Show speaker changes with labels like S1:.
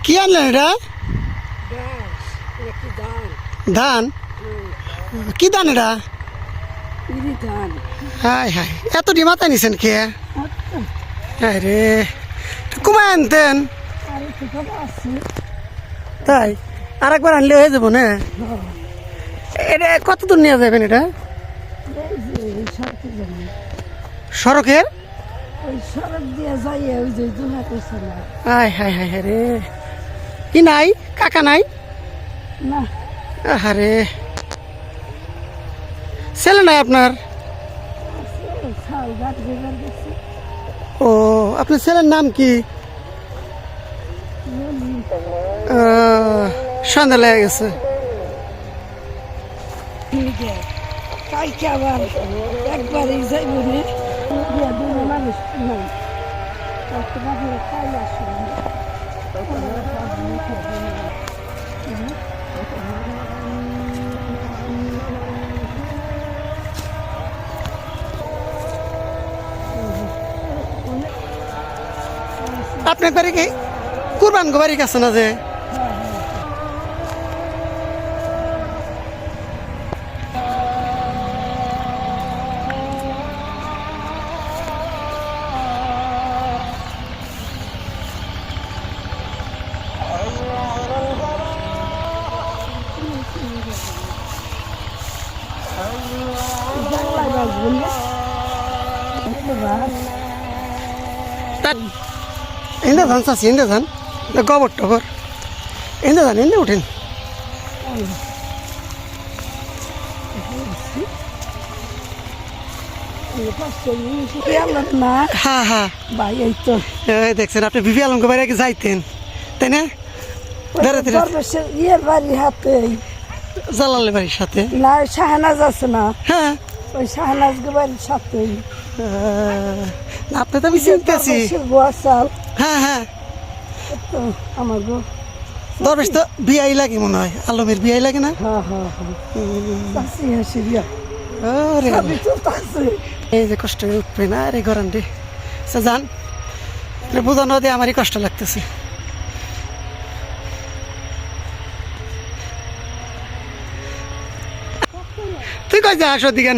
S1: কি আনলেন এটা? ধান? কি ধান এটা? হাই হাই, এত ডিমাতা নিছেন কে? আরে কমায় আনতেন। তাই আর একবার আনলে হয়ে যাবো না? এটা কত দূর নিয়ে যাবেন এটা? সড়কের? হাই হাই হাই হাই রে, কি নাই? কাকা নাই? আরে ছেলে নাই আপনার? ও, আপনার ছেলের নাম কি? সন্ধ্যা লেগে গেছে।
S2: একবারই যাইব মানুষ নাই।
S1: আপনার বাড়ি কি কুরবান বাড়ি কাছে না যে? এনে ধান চাষি, এনে ধান গোবর টবর এনে ধান এনে উঠেন। হ্যাঁ হ্যাঁ
S2: ভাই এই তো
S1: দেখছেন, আপনি বিবি আলমকে বাড়ি আগে যাইতেন তাই না?
S2: ইয়ের বাড়ির হাতে
S1: জালালের বাড়ির সাথে
S2: না, শাহনাজ আছে না?
S1: হ্যাঁ,
S2: ওই শাহনাজ বাড়ির সাথে
S1: আপনি তো আমি চিনতেছি।
S2: গোয়াশাল।
S1: হ্যাঁ হ্যাঁ,
S2: আমার গো
S1: দরবেশ তো বিয়াই লাগে মনে হয়, আলমের বিয়াই লাগে না?
S2: হ্যাঁ হ্যাঁ হ্যাঁ, হাসি বিয়া
S1: আরে
S2: সবই চলতেছে।
S1: এই যে কষ্ট করে উঠবে না রে গরান রে, যান বোঝানো দিয়ে আমারই কষ্ট লাগতেছে। তুই কই যাস ওদিকে?